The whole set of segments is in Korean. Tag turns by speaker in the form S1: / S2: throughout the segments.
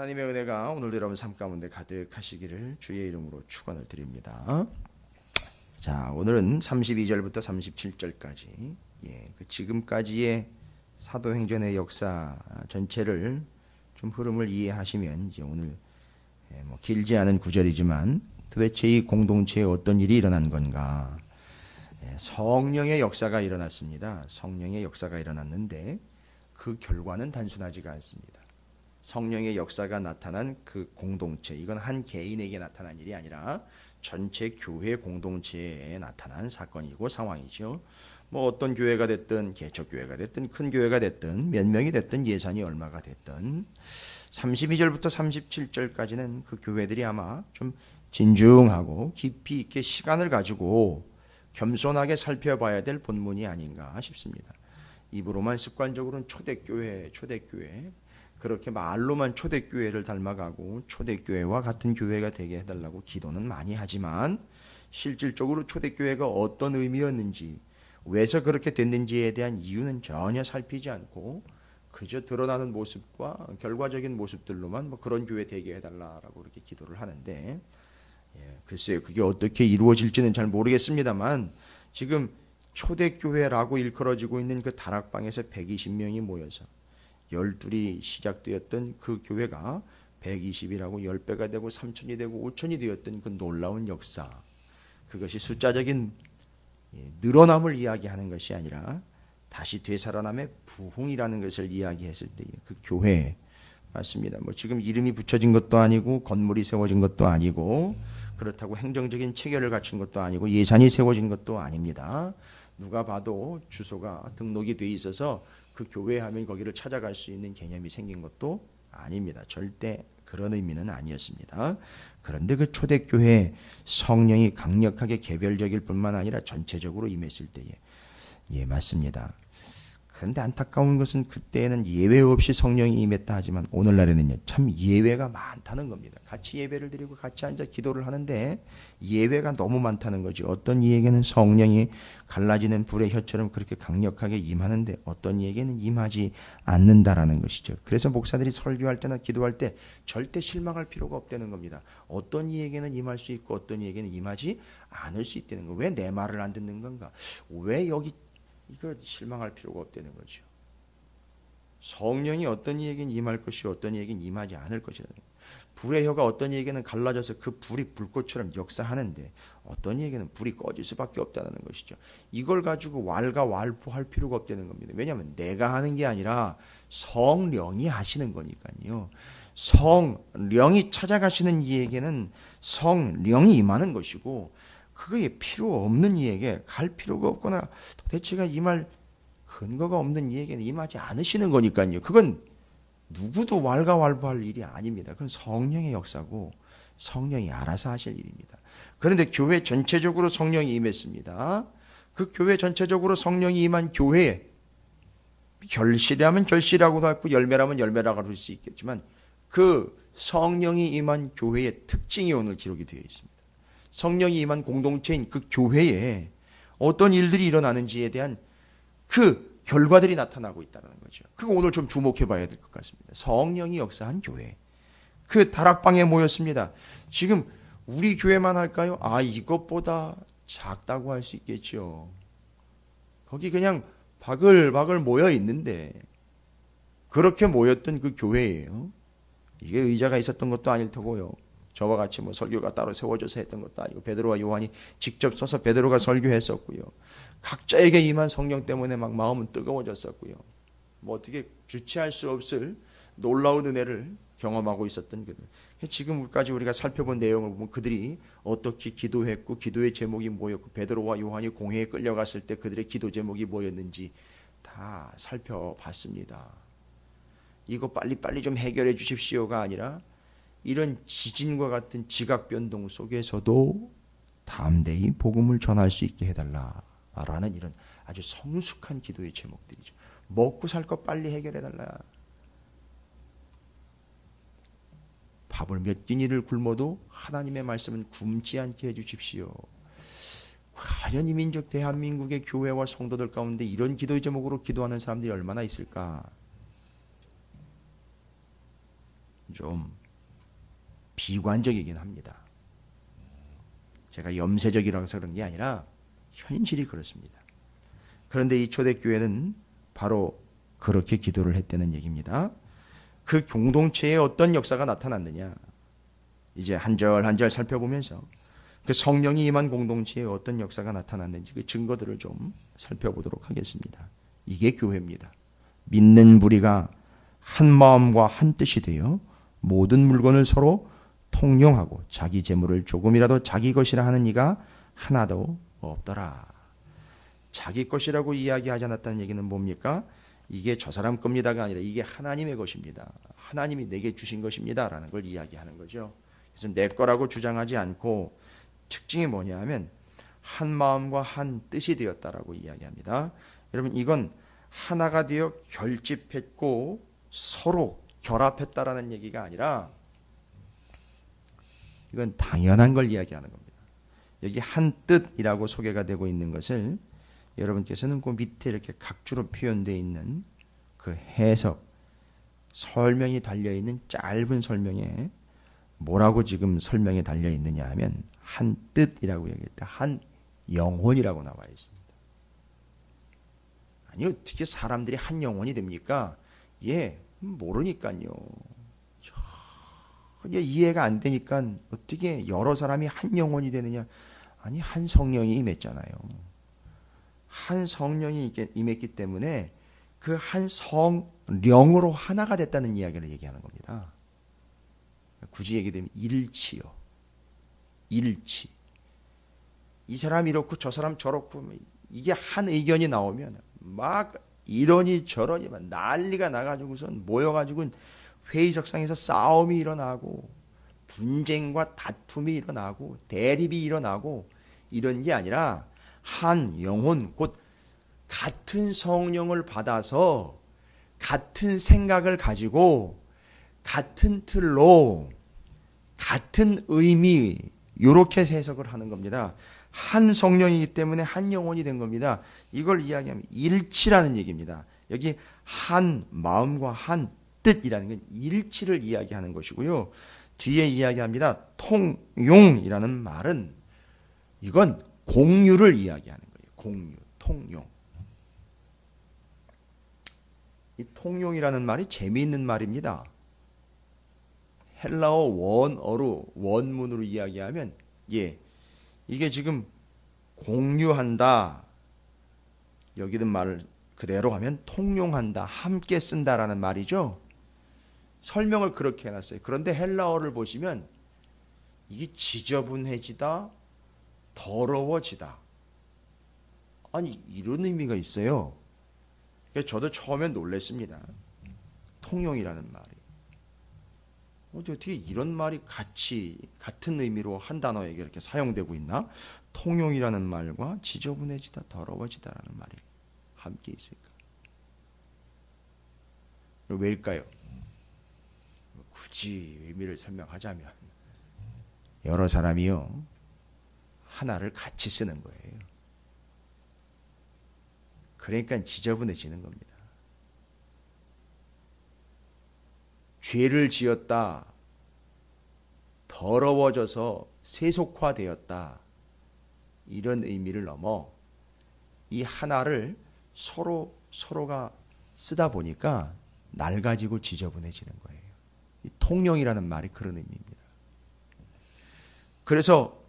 S1: 하나님의 은혜가 오늘도 여러분 삶 가운데 가득하시기를 주의 이름으로 축원을 드립니다. 자, 오늘은 32절부터 37절까지 그 지금까지의 사도행전의 역사 전체를 좀 흐름을 이해하시면 이제 오늘 길지 않은 구절이지만 도대체 이 공동체에 어떤 일이 일어난 건가? 성령의 역사가 일어났습니다. 성령의 역사가 일어났는데 그 결과는 단순하지가 않습니다. 성령의 역사가 나타난 그 공동체, 이건 한 개인에게 나타난 일이 아니라 전체 교회 공동체에 나타난 사건이고 상황이죠. 뭐 어떤 교회가 됐든 개척교회가 됐든 큰 교회가 됐든 몇 명이 됐든 예산이 얼마가 됐든 32절부터 37절까지는 그 교회들이 아마 좀 진중하고 깊이 있게 시간을 가지고 겸손하게 살펴봐야 될 본문이 아닌가 싶습니다. 입으로만 습관적으로는 초대교회 그렇게 말로만 초대교회를 닮아가고 초대교회와 같은 교회가 되게 해달라고 기도는 많이 하지만 실질적으로 초대교회가 어떤 의미였는지 왜서 그렇게 됐는지에 대한 이유는 전혀 살피지 않고 그저 드러나는 모습과 결과적인 모습들로만 그런 교회 되게 해달라고 그렇게 기도를 하는데 글쎄요, 그게 어떻게 이루어질지는 잘 모르겠습니다만 지금 초대교회라고 일컬어지고 있는 그 다락방에서 120명이 모여서 12이 시작되었던 그 교회가 120이라고 10배가 되고 3천이 되고 5천이 되었던 그 놀라운 역사, 그것이 숫자적인 늘어남을 이야기하는 것이 아니라 다시 되살아남의 부흥이라는 것을 이야기했을 때의 그 교회 맞습니다. 지금 이름이 붙여진 것도 아니고 건물이 세워진 것도 아니고 그렇다고 행정적인 체계를 갖춘 것도 아니고 예산이 세워진 것도 아닙니다. 누가 봐도 주소가 등록이 돼 있어서 그 교회 하면 거기를 찾아갈 수 있는 개념이 생긴 것도 아닙니다. 절대 그런 의미는 아니었습니다. 그런데 그 초대교회 성령이 강력하게 개별적일 뿐만 아니라 전체적으로 임했을 때에 맞습니다. 그런데 안타까운 것은 그때에는 예외 없이 성령이 임했다 하지만 오늘날에는요 참 예외가 많다는 겁니다. 같이 예배를 드리고 같이 앉아 기도를 하는데 예외가 너무 많다는 거죠. 어떤 이에게는 성령이 갈라지는 불의 혀처럼 그렇게 강력하게 임하는데 어떤 이에게는 임하지 않는다라는 것이죠. 그래서 목사들이 설교할 때나 기도할 때 절대 실망할 필요가 없다는 겁니다. 어떤 이에게는 임할 수 있고 어떤 이에게는 임하지 않을 수 있다는 거. 왜 내 말을 안 듣는 건가? 왜 여기 이거 실망할 필요가 없다는 거죠. 성령이 어떤 이에게는 임할 것이고 어떤 이에게는 임하지 않을 것이라는 거예요. 불의 혀가 어떤 이에게는 갈라져서 그 불이 불꽃처럼 역사하는데 어떤 이에게는 불이 꺼질 수밖에 없다는 것이죠. 이걸 가지고 왈가왈부할 필요가 없다는 겁니다. 왜냐하면 내가 하는 게 아니라 성령이 하시는 거니까요. 성령이 찾아가시는 이에게는 성령이 임하는 것이고 그거에 필요 없는 이에게 갈 필요가 없거나 도대체가 임할 근거가 없는 이에게는 임하지 않으시는 거니까요. 그건 누구도 왈가왈부할 일이 아닙니다. 그건 성령의 역사고 성령이 알아서 하실 일입니다. 그런데 교회 전체적으로 성령이 임했습니다. 그 교회 전체적으로 성령이 임한 교회에 결실이라면 결실이라고도 하고 열매라면 열매라고 할 수 있겠지만 그 성령이 임한 교회의 특징이 오늘 기록이 되어 있습니다. 성령이 임한 공동체인 그 교회에 어떤 일들이 일어나는지에 대한 그 결과들이 나타나고 있다는 거죠. 그거 오늘 좀 주목해 봐야 될 것 같습니다. 성령이 역사한 교회. 그 다락방에 모였습니다. 지금 우리 교회만 할까요? 이것보다 작다고 할 수 있겠죠. 거기 그냥 바글바글 모여 있는데 그렇게 모였던 그 교회예요. 이게 의자가 있었던 것도 아닐 테고요. 저와 같이 설교가 따로 세워져서 했던 것도 아니고 베드로와 요한이 직접 서서 베드로가 설교했었고요. 각자에게 임한 성령 때문에 막 마음은 뜨거워졌었고요. 어떻게 주체할 수 없을 놀라운 은혜를 경험하고 있었던 그들. 지금까지 우리가 살펴본 내용을 보면 그들이 어떻게 기도했고 기도의 제목이 뭐였고 베드로와 요한이 공회에 끌려갔을 때 그들의 기도 제목이 뭐였는지 다 살펴봤습니다. 이거 빨리빨리 좀 해결해 주십시오가 아니라 이런 지진과 같은 지각 변동 속에서도 담대히 복음을 전할 수 있게 해달라라는 이런 아주 성숙한 기도의 제목들이죠. 먹고 살 것 빨리 해결해달라. 밥을 몇 끼니를 굶어도 하나님의 말씀은 굶지 않게 해주십시오. 과연 이 민족 대한민국의 교회와 성도들 가운데 이런 기도의 제목으로 기도하는 사람들이 얼마나 있을까? 좀 비관적이긴 합니다. 제가 염세적이라고 해서 그런 게 아니라 현실이 그렇습니다. 그런데 이 초대교회는 바로 그렇게 기도를 했다는 얘기입니다. 그 공동체에 어떤 역사가 나타났느냐, 이제 한 절 한 절 살펴보면서 그 성령이 임한 공동체에 어떤 역사가 나타났는지 그 증거들을 좀 살펴보도록 하겠습니다. 이게 교회입니다. 믿는 무리가 한 마음과 한 뜻이 되어 모든 물건을 서로 통용하고 자기 재물을 조금이라도 자기 것이라 하는 이가 하나도 없더라. 자기 것이라고 이야기하지 않았다는 얘기는 뭡니까? 이게 저 사람 겁니다가 아니라 이게 하나님의 것입니다. 하나님이 내게 주신 것입니다 라는 걸 이야기하는 거죠. 그래서 내 거라고 주장하지 않고 특징이 뭐냐 하면 한 마음과 한 뜻이 되었다라고 이야기합니다. 여러분, 이건 하나가 되어 결집했고 서로 결합했다라는 얘기가 아니라 이건 당연한 걸 이야기하는 겁니다. 여기 한 뜻이라고 소개가 되고 있는 것을 여러분께서는 그 밑에 이렇게 각주로 표현되어 있는 그 해석, 설명이 달려있는 짧은 설명에 뭐라고 지금 설명이 달려있느냐 하면 한 뜻이라고 얘기했다. 한 영혼이라고 나와 있습니다. 아니, 어떻게 사람들이 한 영혼이 됩니까? 예, 모르니까요. 이해가 안 되니까 어떻게 여러 사람이 한 영혼이 되느냐. 아니, 한 성령이 임했잖아요. 한 성령이 임했기 때문에 그 한 성령으로 하나가 됐다는 이야기를 얘기하는 겁니다. 굳이 얘기되면 일치요. 일치. 이 사람 이렇고 저 사람 저렇고 이게 한 의견이 나오면 막 이러니 저러니 막 난리가 나가지고선 모여가지고 회의석상에서 싸움이 일어나고 분쟁과 다툼이 일어나고 대립이 일어나고 이런 게 아니라 한 영혼, 곧 같은 성령을 받아서 같은 생각을 가지고 같은 틀로 같은 의미, 이렇게 해석을 하는 겁니다. 한 성령이기 때문에 한 영혼이 된 겁니다. 이걸 이야기하면 일치라는 얘기입니다. 여기 한 마음과 한 뜻이라는 건 일치를 이야기하는 것이고요. 뒤에 이야기합니다. 통용이라는 말은 이건 공유를 이야기하는 거예요. 공유, 통용. 이 통용이라는 말이 재미있는 말입니다. 헬라어 원어로 원문으로 이야기하면 이게 지금 공유한다. 여기든 말을 그대로 하면 통용한다. 함께 쓴다라는 말이죠. 설명을 그렇게 해놨어요. 그런데 헬라어를 보시면 이게 지저분해지다, 더러워지다. 아니, 이런 의미가 있어요. 저도 처음엔 놀랐습니다. 통용이라는 말이. 어떻게 이런 말이 같은 의미로 한 단어에게 이렇게 사용되고 있나? 통용이라는 말과 지저분해지다, 더러워지다라는 말이 함께 있을까? 왜일까요? 굳이 의미를 설명하자면 여러 사람이요 하나를 같이 쓰는 거예요. 그러니까 지저분해지는 겁니다. 죄를 지었다, 더러워져서 세속화되었다, 이런 의미를 넘어 이 하나를 서로가 쓰다 보니까 낡아지고 지저분해지는 거예요. 이 통용이라는 말이 그런 의미입니다. 그래서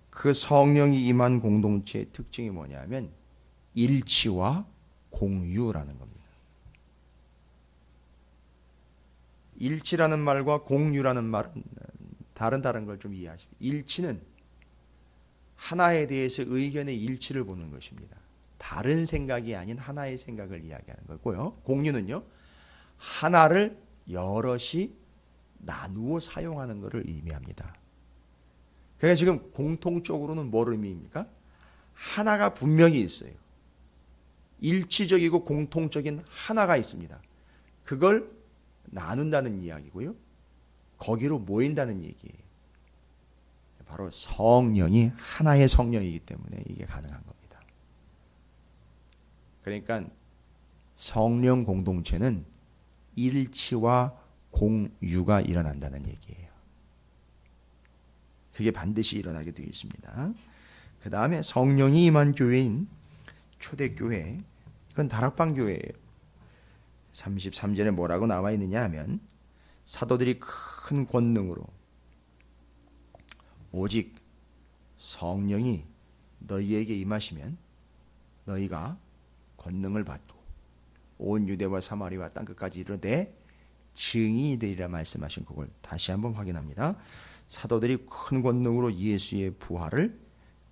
S1: 그 성령이 임한 공동체의 특징이 뭐냐면 일치와 공유라는 겁니다. 일치라는 말과 공유라는 말은 다른 걸 좀 이해하십시오. 일치는 하나에 대해서 의견의 일치를 보는 것입니다. 다른 생각이 아닌 하나의 생각을 이야기하는 거고요. 공유는요, 하나를 여럿이 나누어 사용하는 것을 의미합니다. 그러니까 지금 공통적으로는 뭘 의미입니까? 하나가 분명히 있어요. 일치적이고 공통적인 하나가 있습니다. 그걸 나눈다는 이야기고요. 거기로 모인다는 얘기예요. 바로 성령이 하나의 성령이기 때문에 이게 가능한 겁니다. 그러니까 성령 공동체는 일치와 공유가 일어난다는 얘기예요. 그게 반드시 일어나게 되어 있습니다. 그 다음에 성령이 임한 교회인 초대교회, 이건 다락방 교회예요. 33절에 뭐라고 나와 있느냐 하면 사도들이 큰 권능으로 오직 성령이 너희에게 임하시면 너희가 권능을 받고 온 유대와 사마리아 땅끝까지 이르되 증인이 되리라 말씀하신 그걸 다시 한번 확인합니다. 사도들이 큰 권능으로 예수의 부활을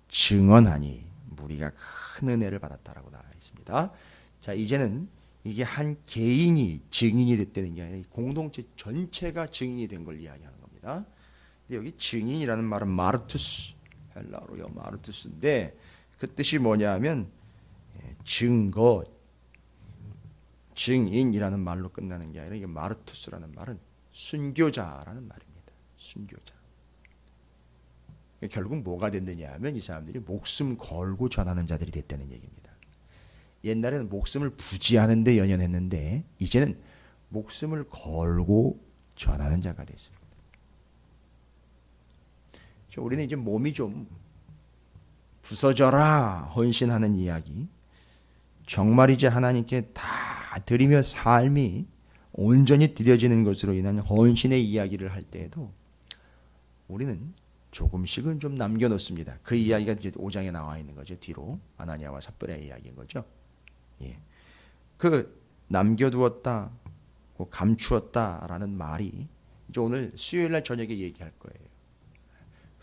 S1: 증언하니 무리가 큰 은혜를 받았다라고 나와 있습니다. 자, 이제는 이게 한 개인이 증인이 됐다는 게 아니라 공동체 전체가 증인이 된 걸 이야기하는 겁니다. 근데 여기 증인이라는 말은 마르투스, 헬라어로요 마르투스인데 그 뜻이 뭐냐면 증거, 증인이라는 말로 끝나는 게 아니라 이게 마르투스라는 말은 순교자라는 말입니다. 순교자. 결국 뭐가 됐느냐 하면 이 사람들이 목숨 걸고 전하는 자들이 됐다는 얘기입니다. 옛날에는 목숨을 부지하는 데 연연했는데 이제는 목숨을 걸고 전하는 자가 됐습니다. 우리는 이제 몸이 좀 부서져라 헌신하는 이야기, 정말 이제 하나님께 다 드리며 삶이 온전히 드려지는 것으로 인한 헌신의 이야기를 할 때에도 우리는 조금씩은 좀 남겨놓습니다. 그 이야기가 이제 5장에 나와 있는 거죠. 뒤로 아나니아와 삽비라의 이야기인 거죠. 예. 그 남겨두었다, 감추었다라는 말이 이제 오늘 수요일날 저녁에 얘기할 거예요.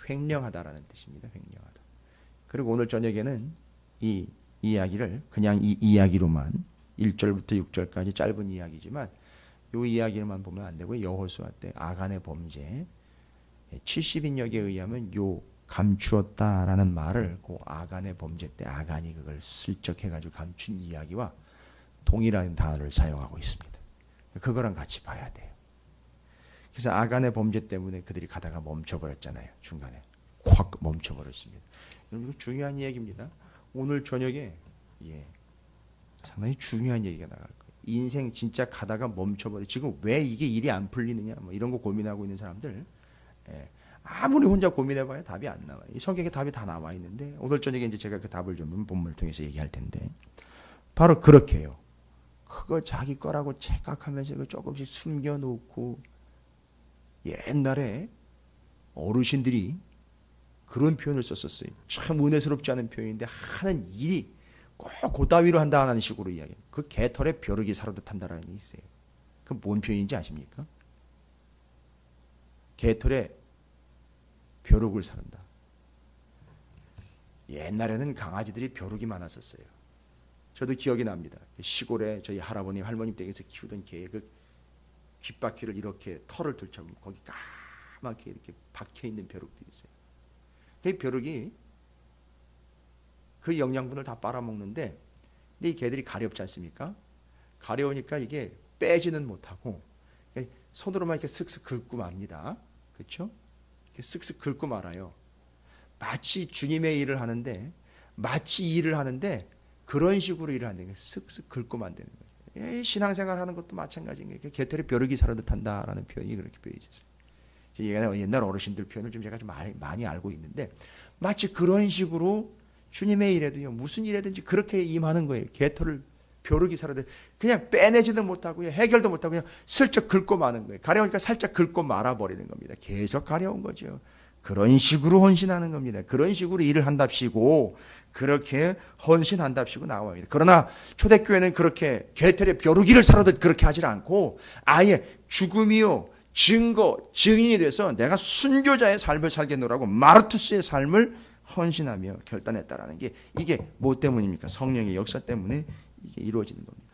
S1: 횡령하다라는 뜻입니다. 횡령하다. 그리고 오늘 저녁에는 이 이야기를 그냥 이 이야기로만 1절부터 6절까지 짧은 이야기지만 이 이야기로만 보면 안 되고 여호수아 때 아간의 범죄 70인역에 의하면 요 감추었다라는 말을 그 아간의 범죄 때 아간이 그걸 슬쩍 해가지고 감춘 이야기와 동일한 단어를 사용하고 있습니다. 그거랑 같이 봐야 돼요. 그래서 아간의 범죄 때문에 그들이 가다가 멈춰버렸잖아요. 중간에 확 멈춰버렸습니다. 이거 중요한 이야기입니다. 오늘 저녁에 상당히 중요한 얘기가 나갈 거예요. 인생 진짜 가다가 멈춰버려. 지금 왜 이게 일이 안 풀리느냐 뭐 이런 거 고민하고 있는 사람들 아무리 혼자 고민해봐야 답이 안 나와요. 이 성경에 답이 다 나와 있는데 오늘 저녁에 이제 제가 그 답을 좀 본문을 통해서 얘기할 텐데 바로 그렇게 해요. 그거 자기 거라고 착각하면서 조금씩 숨겨놓고 옛날에 어르신들이 그런 표현을 썼었어요. 참 은혜스럽지 않은 표현인데 하는 일이 꼭 그따위로 한다는 식으로 이야기해요. 그 개털에 벼룩이 살아듯 한다라는 게 있어요. 그 뭔 표현인지 아십니까? 개털에 벼룩을 사른다. 옛날에는 강아지들이 벼룩이 많았었어요. 저도 기억이 납니다. 시골에 저희 할아버님 할머님 댁에서 키우던 개의 그 귓바퀴를 이렇게 털을 들쳐보면 거기 까맣게 이렇게 박혀 있는 벼룩들이 있어요. 그 벼룩이 그 영양분을 다 빨아먹는데 근데 이 개들이 가렵지 않습니까? 가려우니까 이게 빼지는 못하고 손으로만 이렇게 슥슥 긁고 맙니다. 그렇죠? 이렇게 슥슥 긁고 말아요. 마치 주님의 일을 하는데 마치 일을 하는데 그런 식으로 일을 하는 게 슥슥 긁고 만드는 거예요. 신앙생활 하는 것도 마찬가지인 거예요. 개털에 벼룩이 살아듯 한다라는 표현이 그렇게 표현했어요. 옛날 어르신들 표현을 좀 제가 좀 많이 알고 있는데 마치 그런 식으로 주님의 일에도요 무슨 일이든지 그렇게 임하는 거예요. 개털을 벼룩이 살아듯 그냥 빼내지도 못하고요 해결도 못하고 그냥 슬쩍 긁고 마는 거예요. 가려우니까 살짝 긁고 말아버리는 겁니다. 계속 가려운 거죠. 그런 식으로 헌신하는 겁니다. 그런 식으로 일을 한답시고 그렇게 헌신한답시고 나옵니다. 그러나 초대교회는 그렇게 개털의 벼룩이를 살아듯 그렇게 하질 않고 아예 죽음이요 증거, 증인이 돼서 내가 순교자의 삶을 살겠노라고 마르투스의 삶을 헌신하며 결단했다라는 게 이게 뭐 때문입니까? 성령의 역사 때문에 이게 이루어지는 겁니다.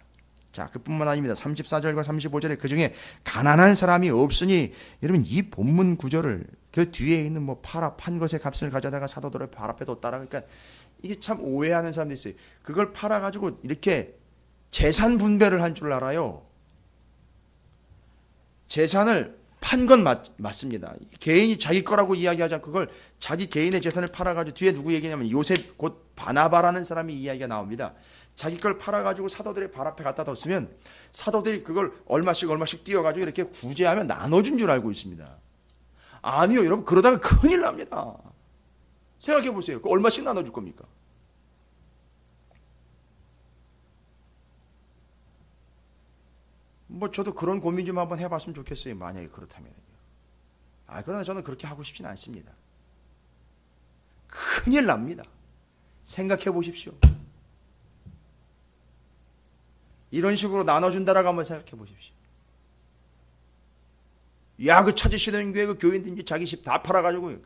S1: 자, 그뿐만 아닙니다. 34절과 35절에 그중에 가난한 사람이 없으니 여러분 이 본문 구절을 그 뒤에 있는 뭐 판 것의 값을 가져다가 사도들의 발 앞에 뒀다라 그러니까 이게 참 오해하는 사람들이 있어요. 그걸 팔아가지고 이렇게 재산 분배를 한 줄 알아요. 재산을 판 건 맞습니다. 개인이 자기 거라고 이야기하자 그걸 자기 개인의 재산을 팔아가지고 뒤에 누구 얘기냐면 요셉 곧 바나바라는 사람이 이야기가 나옵니다. 자기 걸 팔아가지고 사도들의 발 앞에 갖다 뒀으면 사도들이 그걸 얼마씩 띄어가지고 이렇게 구제하면 나눠준 줄 알고 있습니다. 아니요, 여러분. 그러다가 큰일 납니다. 생각해 보세요. 그 얼마씩 나눠줄 겁니까? 뭐 저도 그런 고민 좀 한번 해봤으면 좋겠어요. 만약에 그렇다면요. 그러나 저는 그렇게 하고 싶지는 않습니다. 큰일 납니다. 생각해 보십시오. 이런 식으로 나눠준다라고 한번 생각해 보십시오. 야, 그 찾으시는 교회 그 교인들이 자기 집 다 팔아가지고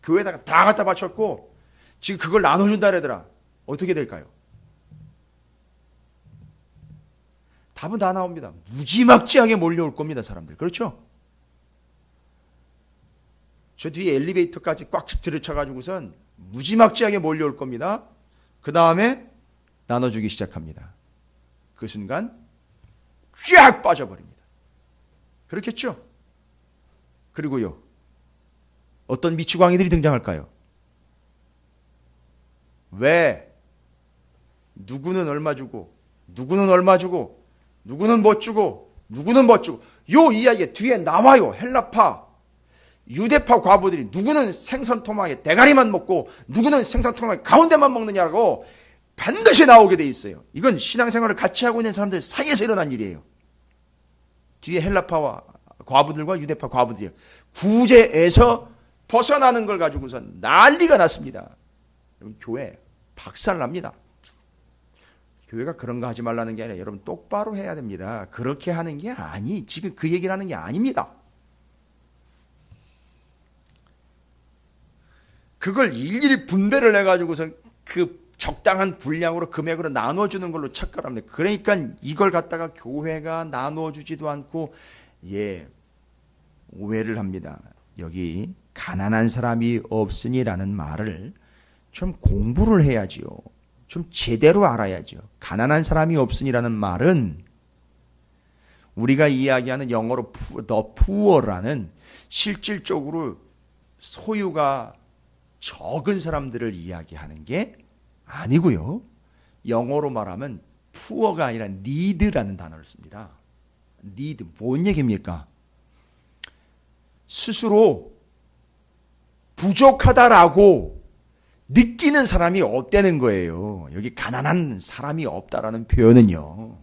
S1: 교회에다가 다 갖다 바쳤고 지금 그걸 나눠준다 그러더라. 어떻게 될까요? 답은 다 나옵니다. 무지막지하게 몰려올 겁니다, 사람들. 그렇죠? 저 뒤에 엘리베이터까지 꽉 들이쳐가지고선 무지막지하게 몰려올 겁니다. 그 다음에 나눠주기 시작합니다. 그 순간 쫙 빠져버립니다. 그렇겠죠? 그리고요, 어떤 미치광이들이 등장할까요? 왜? 누구는 얼마 주고, 누구는 얼마 주고, 누구는 못 주고, 누구는 못 주고. 요 이야기가 뒤에 나와요. 헬라파, 유대파 과부들이 누구는 생선 토막에 대가리만 먹고 누구는 생선 토막에 가운데만 먹느냐고 반드시 나오게 돼 있어요. 이건 신앙생활을 같이 하고 있는 사람들 사이에서 일어난 일이에요. 뒤에 헬라파와 과부들과 유대파 과부들이 구제에서 벗어나는 걸 가지고서 난리가 났습니다. 여러분, 교회 박살납니다. 교회가 그런 거 하지 말라는 게 아니라 여러분 똑바로 해야 됩니다. 그렇게 하는 게 지금 그 얘기를 하는 게 아닙니다. 그걸 일일이 분배를 해가지고서 그 적당한 분량으로 금액으로 나눠주는 걸로 착각합니다. 그러니까 이걸 갖다가 교회가 나눠주지도 않고 오해를 합니다. 여기 가난한 사람이 없으니라는 말을 좀 공부를 해야지요. 좀 제대로 알아야죠. 가난한 사람이 없으니라는 말은 우리가 이야기하는 영어로 the poor라는 실질적으로 소유가 적은 사람들을 이야기하는 게 아니고요. 영어로 말하면 poor가 아니라 need라는 단어를 씁니다. need, 뭔 얘기입니까? 스스로 부족하다라고 느끼는 사람이 없다는 거예요. 여기 가난한 사람이 없다라는 표현은요.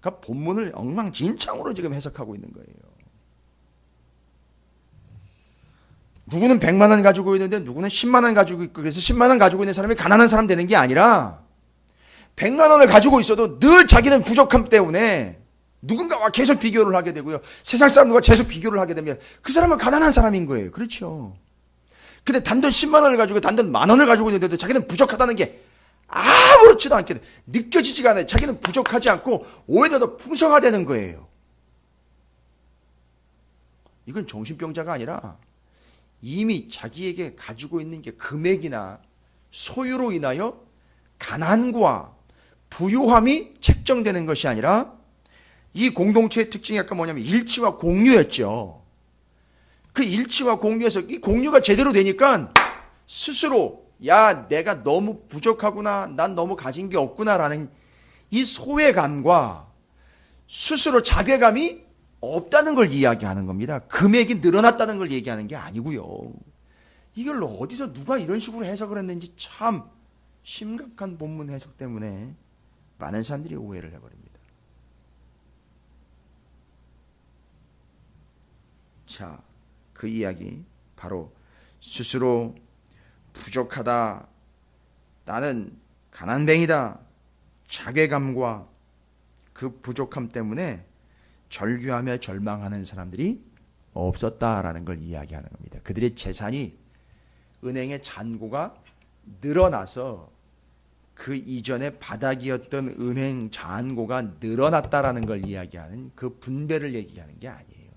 S1: 그러니까 본문을 엉망진창으로 지금 해석하고 있는 거예요. 누구는 100만 원 가지고 있는데 누구는 10만 원 가지고 있고, 그래서 10만 원 가지고 있는 사람이 가난한 사람 되는 게 아니라 100만 원을 가지고 있어도 늘 자기는 부족함 때문에 누군가와 계속 비교를 하게 되고요. 세상 사람들과 계속 비교를 하게 되면 그 사람은 가난한 사람인 거예요. 그렇죠? 근데 단돈 10만 원을 가지고 단돈 만 원을 가지고 있는데도 자기는 부족하다는 게 아무렇지도 않게 느껴지지가 않아요. 자기는 부족하지 않고 오히려 더 풍성하다는 거예요. 이건 정신병자가 아니라 이미 자기에게 가지고 있는 게 금액이나 소유로 인하여 가난과 부유함이 책정되는 것이 아니라 이 공동체의 특징이 아까 뭐냐면 일치와 공유였죠. 그 일치와 공유에서 이 공유가 제대로 되니까 스스로 내가 너무 부족하구나, 난 너무 가진 게 없구나라는 이 소외감과 스스로 자괴감이 없다는 걸 이야기하는 겁니다. 금액이 늘어났다는 걸 얘기하는 게 아니고요. 이걸 어디서 누가 이런 식으로 해석을 했는지 참 심각한 본문 해석 때문에 많은 사람들이 오해를 해버립니다. 자, 그 이야기 바로 스스로 부족하다, 나는 가난뱅이다, 자괴감과 그 부족함 때문에 절규하며 절망하는 사람들이 없었다라는 걸 이야기하는 겁니다. 그들의 재산이 은행의 잔고가 늘어나서 그 이전에 바닥이었던 은행 잔고가 늘어났다라는 걸 이야기하는 그 분배를 얘기하는 게 아니에요.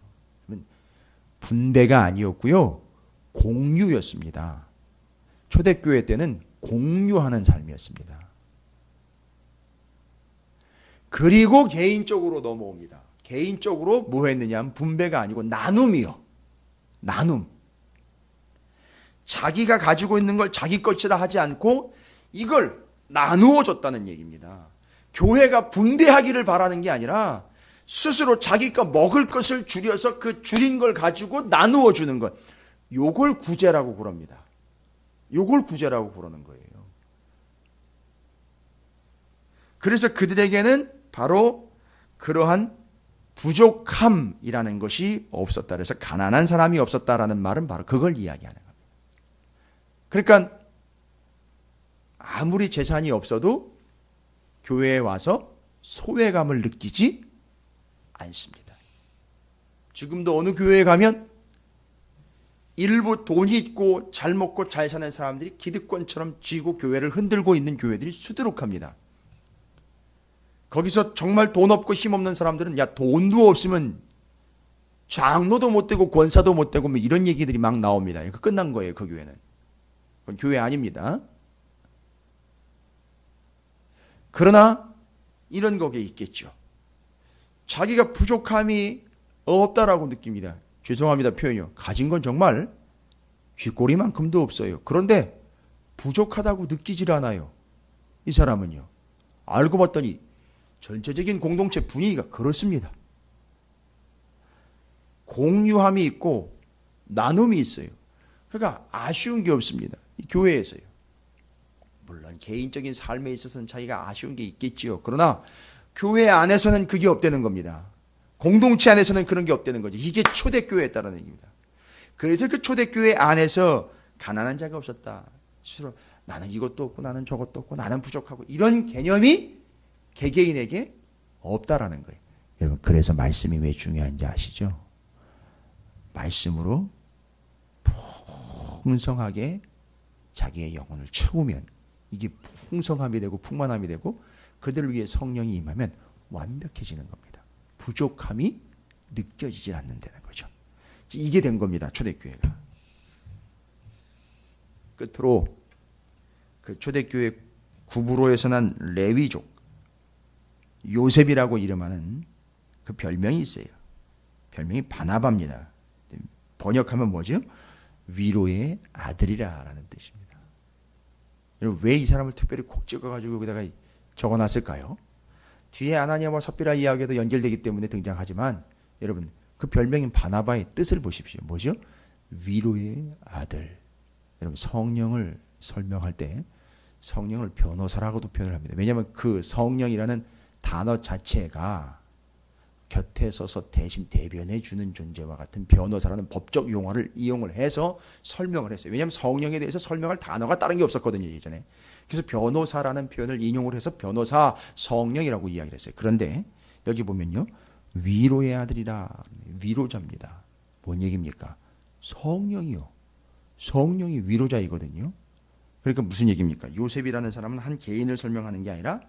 S1: 분배가 아니었고요. 공유였습니다. 초대교회 때는 공유하는 삶이었습니다. 그리고 개인적으로 넘어옵니다. 개인적으로 뭐 했느냐 하면 분배가 아니고 나눔이요. 나눔. 자기가 가지고 있는 걸 자기 것이라 하지 않고 이걸 나누어줬다는 얘기입니다. 교회가 분배하기를 바라는 게 아니라 스스로 자기가 먹을 것을 줄여서 그 줄인 걸 가지고 나누어 주는 것. 요걸 구제라고 그럽니다. 요걸 구제라고 그러는 거예요. 그래서 그들에게는 바로 그러한 부족함이라는 것이 없었다. 그래서 가난한 사람이 없었다라는 말은 바로 그걸 이야기하는 겁니다. 그러니까 아무리 재산이 없어도 교회에 와서 소외감을 느끼지 않습니다. 지금도 어느 교회에 가면 일부 돈이 있고 잘 먹고 잘 사는 사람들이 기득권처럼 쥐고 교회를 흔들고 있는 교회들이 수두룩합니다. 거기서 정말 돈 없고 힘없는 사람들은 야 돈도 없으면 장로도 못 되고 권사도 못 되고 뭐 이런 얘기들이 막 나옵니다. 이거 끝난 거예요. 그 교회는. 그건 교회 아닙니다. 그러나 이런 거기에 있겠죠. 자기가 부족함이 없다라고 느낍니다. 죄송합니다 표현이요. 가진 건 정말 쥐꼬리만큼도 없어요. 그런데 부족하다고 느끼질 않아요. 이 사람은요. 알고 봤더니 전체적인 공동체 분위기가 그렇습니다. 공유함이 있고 나눔이 있어요. 그러니까 아쉬운 게 없습니다. 이 교회에서요. 물론 개인적인 삶에 있어서는 자기가 아쉬운 게 있겠지요. 그러나 교회 안에서는 그게 없다는 겁니다. 공동체 안에서는 그런 게 없다는 거죠. 이게 초대교회에 따른 얘기입니다. 그래서 그 초대교회 안에서 가난한 자가 없었다. 스스로 나는 이것도 없고 나는 저것도 없고 나는 부족하고 이런 개념이 개개인에게 없다라는 거예요. 여러분 그래서 말씀이 왜 중요한지 아시죠? 말씀으로 풍성하게 자기의 영혼을 채우면 이게 풍성함이 되고 풍만함이 되고 그들을 위해 성령이 임하면 완벽해지는 겁니다. 부족함이 느껴지질 않는다는 거죠. 이게 된 겁니다. 초대교회가. 끝으로 그 초대교회 구브로에서 난 레위족 요셉이라고 이름하는 그 별명이 있어요. 별명이 바나바입니다. 번역하면 뭐죠? 위로의 아들이라는 뜻입니다. 여러분 왜 이 사람을 특별히 콕 찍어가지고 여기다가 적어놨을까요? 뒤에 아나니아와 삽비라 이야기도 연결되기 때문에 등장하지만 여러분 그 별명인 바나바의 뜻을 보십시오. 뭐죠? 위로의 아들. 여러분 성령을 설명할 때 성령을 변호사라고도 표현을 합니다. 왜냐하면 그 성령이라는 단어 자체가 곁에 서서 대신 대변해 주는 존재와 같은 변호사라는 법적 용어를 이용을 해서 설명을 했어요. 왜냐하면 성령에 대해서 설명할 단어가 다른 게 없었거든요. 예전에. 그래서 변호사라는 표현을 인용을 해서 변호사 성령이라고 이야기를 했어요. 그런데 여기 보면요. 위로의 아들이라 위로자입니다. 뭔 얘기입니까? 성령이요. 성령이 위로자이거든요. 그러니까 무슨 얘기입니까? 요셉이라는 사람은 한 개인을 설명하는 게 아니라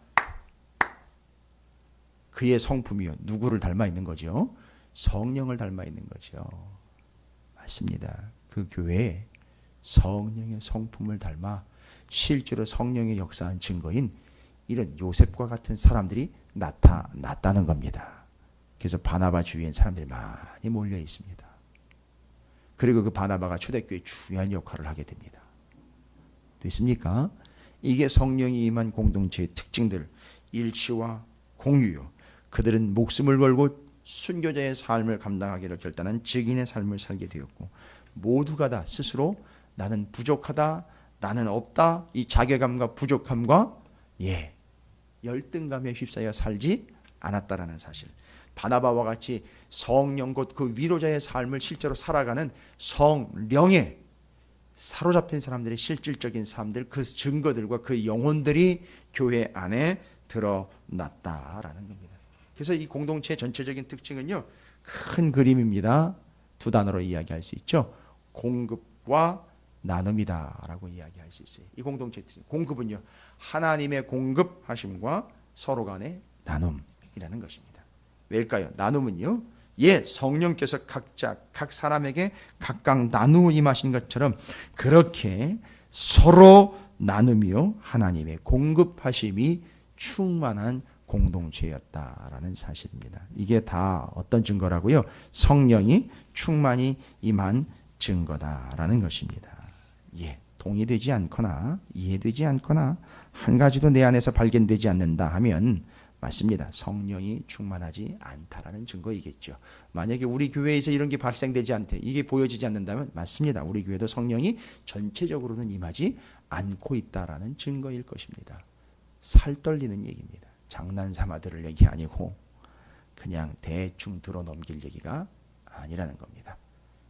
S1: 그의 성품이요. 누구를 닮아 있는 거죠? 성령을 닮아 있는 거죠. 맞습니다. 그 교회에 성령의 성품을 닮아 실제로 성령의 역사한 증거인 이런 요셉과 같은 사람들이 나타났다는 겁니다. 그래서 바나바 주위엔 사람들이 많이 몰려 있습니다. 그리고 그 바나바가 초대교회의 중요한 역할을 하게 됩니다. 됐습니까? 이게 성령이 임한 공동체의 특징들, 일치와 공유요. 그들은 목숨을 걸고 순교자의 삶을 감당하기를 결단한 증인의 삶을 살게 되었고 모두가 다 스스로 나는 부족하다, 나는 없다, 이 자괴감과 부족함과 열등감에 휩싸여 살지 않았다라는 사실. 바나바와 같이 성령 곧 그 위로자의 삶을 실제로 살아가는 성령에 사로잡힌 사람들의 실질적인 삶들, 그 증거들과 그 영혼들이 교회 안에 드러났다라는 겁니다. 그래서 이 공동체의 전체적인 특징은요, 큰 그림입니다. 두 단어로 이야기할 수 있죠. 공급과 나눔이다라고 이야기할 수 있어요. 이 공동체의 특징. 공급은요, 하나님의 공급하심과 서로 간의 나눔이라는 것입니다. 왜일까요? 나눔은요, 성령께서 각 사람에게 각각 나누어 임하신 것처럼 그렇게 서로 나눔이요, 하나님의 공급하심이 충만한 공동체였다라는 사실입니다. 이게 다 어떤 증거라고요? 성령이 충만히 임한 증거다라는 것입니다. 동의되지 않거나 이해되지 않거나 한 가지도 내 안에서 발견되지 않는다 하면 맞습니다. 성령이 충만하지 않다라는 증거이겠죠. 만약에 우리 교회에서 이런 게 발생되지 않대, 이게 보여지지 않는다면 맞습니다. 우리 교회도 성령이 전체적으로는 임하지 않고 있다라는 증거일 것입니다. 살 떨리는 얘기입니다. 장난삼아 들을 얘기 아니고 그냥 대충 들어 넘길 얘기가 아니라는 겁니다.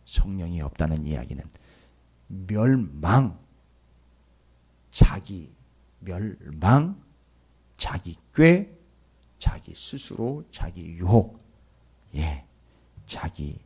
S1: 성령이 없다는 이야기는 멸망, 자기 멸망, 자기 꾀, 자기 스스로, 자기 유혹, 자기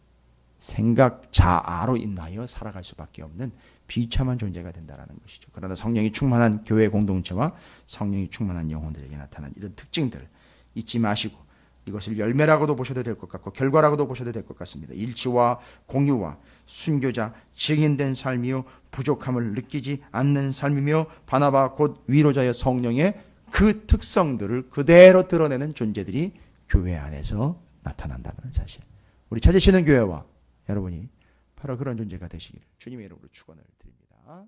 S1: 생각 자아로 인하여 살아갈 수밖에 없는 비참한 존재가 된다는 것이죠. 그러나 성령이 충만한 교회 공동체와 성령이 충만한 영혼들에게 나타난 이런 특징들 잊지 마시고 이것을 열매라고도 보셔도 될 것 같고 결과라고도 보셔도 될 것 같습니다. 일치와 공유와 순교자, 증인된 삶이요 부족함을 느끼지 않는 삶이며 바나바 곧 위로자여 성령의 그 특성들을 그대로 드러내는 존재들이 교회 안에서 나타난다는 사실. 우리 찾으시는 교회와 여러분이 바로 그런 존재가 되시기를 주님의 이름으로 축원을 드립니다.